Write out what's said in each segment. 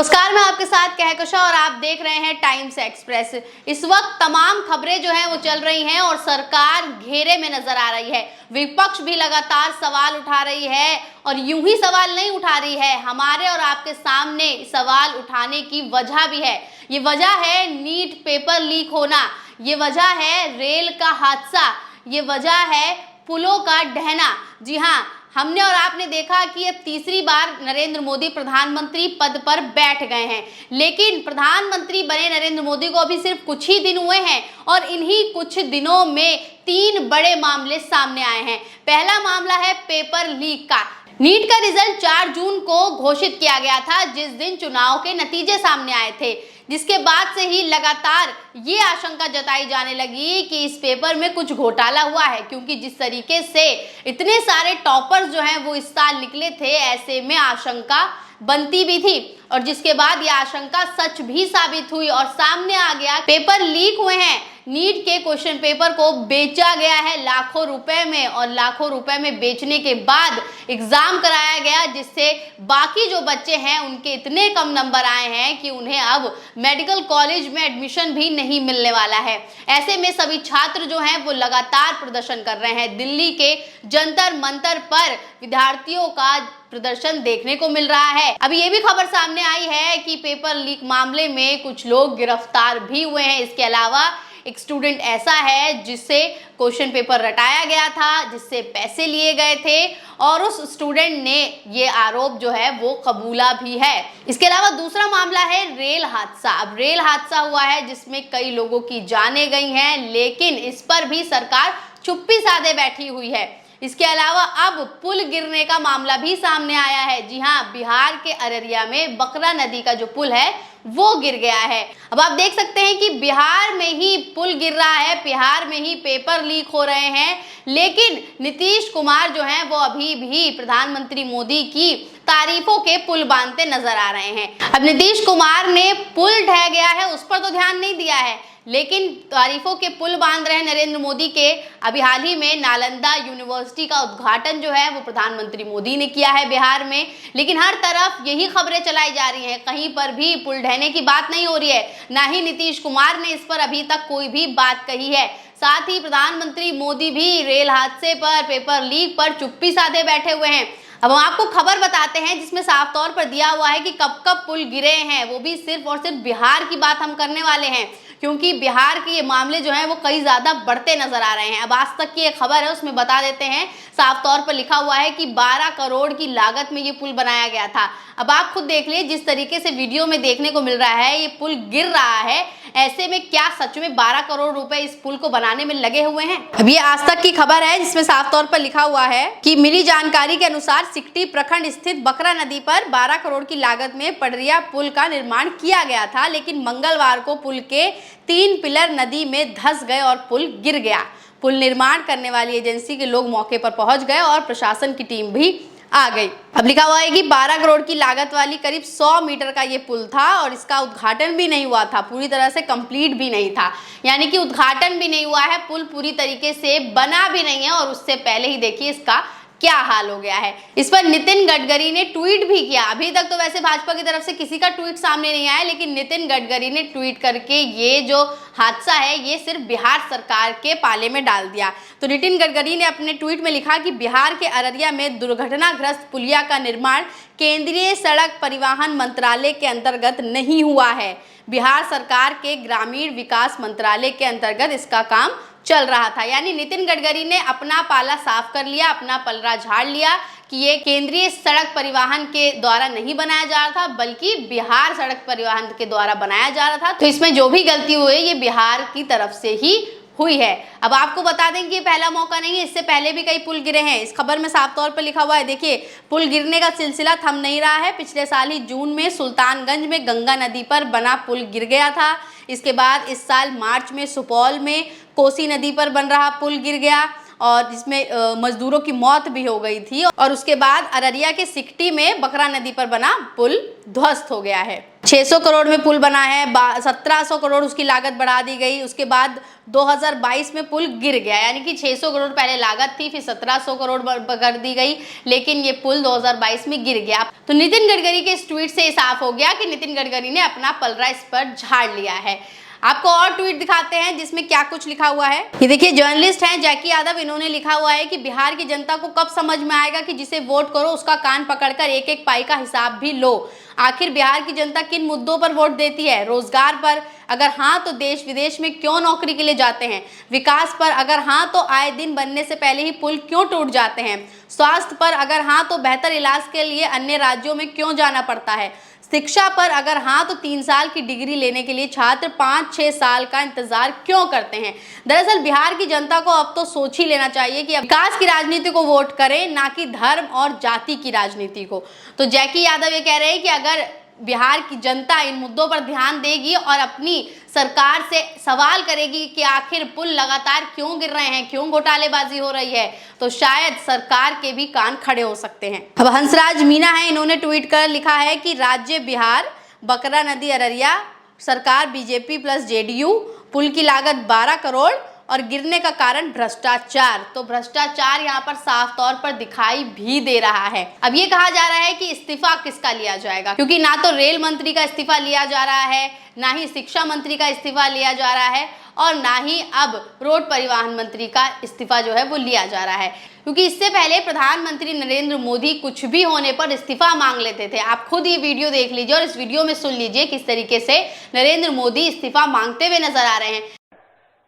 नमस्कार, मैं आपके साथ कहकशा और आप देख रहे हैं टाइम्स एक्सप्रेस। इस वक्त तमाम खबरें जो हैं वो चल रही हैं और सरकार घेरे में नजर आ रही है। विपक्ष भी लगातार सवाल उठा रही है और यूं ही सवाल नहीं उठा रही है, हमारे और आपके सामने सवाल उठाने की वजह भी है। ये वजह है नीट पेपर लीक होना, ये वजह है रेल का हादसा, ये वजह है पुलों का ढहना। जी हाँ, हमने और आपने देखा कि अब तीसरी बार नरेंद्र मोदी प्रधानमंत्री पद पर बैठ गए हैं, लेकिन प्रधानमंत्री बने नरेंद्र मोदी को अभी सिर्फ कुछ ही दिन हुए हैं और इन्हीं कुछ दिनों में 3 बड़े मामले सामने आए हैं। पहला मामला है पेपर लीक का। नीट का रिजल्ट 4 जून को घोषित किया गया था, जिस दिन चुनाव के नतीजे सामने आए थे, जिसके बाद से ही लगातार ये आशंका जताई जाने लगी कि इस पेपर में कुछ घोटाला हुआ है, क्योंकि जिस तरीके से इतने सारे टॉपर्स जो हैं वो इस साल निकले थे, ऐसे में आशंका बनती भी थी। और जिसके बाद यह आशंका सच भी साबित हुई और सामने आ गया पेपर लीक हुए हैं। नीट के क्वेश्चन पेपर को बेचा गया है लाखों रुपए में और लाखों रुपए में बेचने के बाद एग्जाम कराया गया, जिससे बाकी जो बच्चे हैं उनके इतने कम नंबर आए हैं कि उन्हें अब मेडिकल कॉलेज में एडमिशन भी नहीं मिलने वाला है। ऐसे में सभी छात्र जो हैं वो लगातार प्रदर्शन कर रहे हैं। दिल्ली के जंतर मंतर पर विद्यार्थियों का प्रदर्शन देखने को मिल रहा है। अभी ये भी खबर सामने आई है कि पेपर लीक मामले में कुछ लोग गिरफ्तार भी हुए हैं। इसके अलावा एक स्टूडेंट ऐसा है जिससे क्वेश्चन पेपर रटाया गया था, जिससे पैसे लिए गए थे और उस स्टूडेंट ने ये आरोप जो है वो कबूला भी है। इसके अलावा दूसरा मामला है रेल हादसा। अब रेल हादसा हुआ है जिसमें कई लोगों की जानें गई हैं, लेकिन इस पर भी सरकार चुप्पी साधे बैठी हुई है। इसके अलावा अब पुल गिरने का मामला भी सामने आया है। जी हाँ, बिहार के अररिया में बकरा नदी का जो पुल है वो गिर गया है। अब आप देख सकते हैं कि बिहार में ही पुल गिर रहा है, बिहार में ही पेपर लीक हो रहे हैं, लेकिन नीतीश कुमार जो हैं वो अभी भी प्रधानमंत्री मोदी की तारीफों के पुल बांधते नजर आ रहे हैं। अब नीतीश कुमार ने पुल ढह गया है उस पर तो ध्यान नहीं दिया है, लेकिन तारीफों के पुल बांध रहे हैं नरेंद्र मोदी के। अभी हाल ही में नालंदा यूनिवर्सिटी का उद्घाटन जो है वो प्रधानमंत्री मोदी ने किया है बिहार में, लेकिन हर तरफ यही खबरें चलाई जा रही हैं, कहीं पर भी पुल ढहने की बात नहीं हो रही है। ना ही नीतीश कुमार ने इस पर अभी तक कोई भी बात कही है। साथ ही प्रधानमंत्री मोदी भी रेल हादसे पर, पेपर लीक पर चुप्पी साधे बैठे हुए हैं। अब हम आपको खबर बताते हैं जिसमें साफ तौर पर दिया हुआ है कि कब कब पुल गिरे हैं, वो भी सिर्फ और सिर्फ बिहार की बात हम करने वाले हैं, क्योंकि बिहार के ये मामले जो हैं वो कई ज़्यादा बढ़ते नजर आ रहे हैं। अब आज तक की एक खबर है उसमें बता देते हैं, साफ तौर पर लिखा हुआ है कि 12 करोड़ की लागत में ये पुल बनाया गया था। अब आप खुद देख लीजिए, जिस तरीके से वीडियो में देखने को मिल रहा है ये पुल गिर रहा है, ऐसे में क्या सच में 12 करोड़ रुपए इस पुल को बनाने में लगे हुए हैं? अब ये आज तक की खबर है जिसमें साफ तौर पर लिखा हुआ है कि मिली जानकारी के अनुसार सिकटी प्रखंड स्थित बकरा नदी पर 12 करोड़ की लागत में पडरिया पुल का निर्माण किया गया था, लेकिन मंगलवार को पुल के 3 पिलर नदी में धंस गए और पुल गिर गया। पुल निर्माण करने वाली एजेंसी के लोग मौके पर पहुंच गए और प्रशासन की टीम भी आ गई। अब लिखा हुआ है कि 12 करोड़ की लागत वाली करीब 100 मीटर का ये पुल था और इसका उद्घाटन भी नहीं हुआ था, पूरी तरह से कंप्लीट भी नहीं था, यानी कि उद्घाटन भी नहीं हुआ है, पुल पूरी तरीके से बना भी नहीं है। और उससे पहले ही देखिए इसका क्या हाल हो गया है। इस पर नितिन गडकरी ने ट्वीट भी किया। अभी तक तो वैसे भाजपा की तरफ से किसी का ट्वीट सामने नहीं आया, लेकिन नितिन गडकरी ने ट्वीट करके ये जो हादसा है ये सिर्फ बिहार सरकार के पाले में डाल दिया। तो नितिन गडकरी ने अपने ट्वीट में लिखा कि बिहार के अररिया में दुर्घटनाग्रस्त पुलिया का निर्माण केंद्रीय सड़क परिवहन मंत्रालय के अंतर्गत नहीं हुआ है। बिहार सरकार के ग्रामीण विकास मंत्रालय के अंतर्गत इसका काम चल रहा था। यानी नितिन गडकरी ने अपना पाला साफ कर लिया, अपना पलड़ा झाड़ लिया कि ये केंद्रीय सड़क परिवहन के द्वारा नहीं बनाया जा रहा था, बल्कि बिहार सड़क परिवहन के द्वारा बनाया जा रहा था। तो इसमें जो भी गलती हुई ये बिहार की तरफ से ही हुई है। अब आपको बता दें कि ये पहला मौका नहीं है, इससे पहले भी कई पुल गिरे हैं। इस खबर में साफ तौर पर लिखा हुआ है, देखिए पुल गिरने का सिलसिला थम नहीं रहा है। पिछले साल ही जून में सुल्तानगंज में गंगा नदी पर बना पुल गिर गया था। इसके बाद इस साल मार्च में सुपौल में कोसी नदी पर बन रहा पुल गिर गया और जिसमें मजदूरों की मौत भी हो गई थी। और उसके बाद अररिया के सिकटी में बकरा नदी पर बना पुल ध्वस्त हो गया है। 600 करोड़ में पुल बना है, 1700 करोड़ उसकी लागत बढ़ा दी गई। उसके बाद 2022 में पुल गिर गया, यानी कि 600 करोड़ पहले लागत थी, फिर 1700 करोड़ कर दी गई, लेकिन ये पुल 2022 में गिर गया। तो नितिन गडकरी के इस ट्वीट से साफ हो गया कि नितिन गडकरी ने अपना पलड़ा इस पर झाड़ लिया है। आपको और ट्वीट दिखाते हैं जिसमें क्या कुछ लिखा हुआ है। ये देखिए, जर्नलिस्ट हैं जैकी यादव, इन्होंने लिखा हुआ है कि बिहार की जनता को कब समझ में आएगा कि जिसे वोट करो उसका कान पकड़कर एक एक पाई का हिसाब भी लो। आखिर बिहार की जनता किन मुद्दों पर वोट देती है? रोजगार पर अगर हाँ तो देश विदेश में क्यों नौकरी के लिए जाते हैं? विकास पर अगर हाँ तो आए दिन बनने से पहले ही पुल क्यों टूट जाते हैं? स्वास्थ्य पर अगर हाँ तो बेहतर इलाज के लिए अन्य राज्यों में क्यों जाना पड़ता है? शिक्षा पर अगर हाँ तो 3 साल की डिग्री लेने के लिए छात्र 5-6 साल का इंतजार क्यों करते हैं? दरअसल बिहार की जनता को अब तो सोच ही लेना चाहिए कि अब विकास की राजनीति को वोट करें, ना कि धर्म और जाति की राजनीति को। तो जैकी यादव ये कह रहे हैं कि अगर बिहार की जनता इन मुद्दों पर ध्यान देगी और अपनी सरकार से सवाल करेगी कि आखिर पुल लगातार क्यों गिर रहे हैं, क्यों घोटालेबाजी हो रही है, तो शायद सरकार के भी कान खड़े हो सकते हैं। अब हंसराज मीना है, इन्होंने ट्वीट कर लिखा है कि राज्य बिहार, बकरा नदी अररिया, सरकार बीजेपी प्लस जेडीयू, पुल की लागत 12 करोड़ और गिरने का कारण भ्रष्टाचार। तो भ्रष्टाचार यहाँ पर साफ तौर पर दिखाई भी दे रहा है। अब ये कहा जा रहा है कि इस्तीफा किसका लिया जाएगा, क्योंकि ना तो रेल मंत्री का इस्तीफा लिया जा रहा है, ना ही शिक्षा मंत्री का इस्तीफा लिया जा रहा है, और ना ही अब रोड परिवहन मंत्री का इस्तीफा जो है वो लिया जा रहा है। क्योंकि इससे पहले प्रधानमंत्री नरेंद्र मोदी कुछ भी होने पर इस्तीफा मांग लेते थे। आप खुद ये वीडियो देख लीजिए और इस वीडियो में सुन लीजिए किस तरीके से नरेंद्र मोदी इस्तीफा मांगते हुए नजर आ रहे हैं।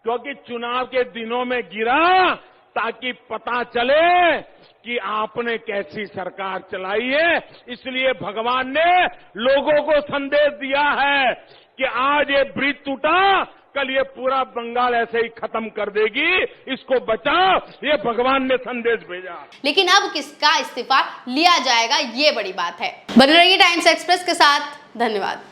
क्योंकि चुनाव के दिनों में गिरा ताकि पता चले कि आपने कैसी सरकार चलाई है। इसलिए भगवान ने लोगों को संदेश दिया है कि आज ये ब्रिज टूटा, कल ये पूरा बंगाल ऐसे ही खत्म कर देगी, इसको बचाओ, ये भगवान ने संदेश भेजा। लेकिन अब किसका इस्तीफा लिया जाएगा, ये बड़ी बात है। बने रहिए टाइम्स एक्सप्रेस के साथ। धन्यवाद।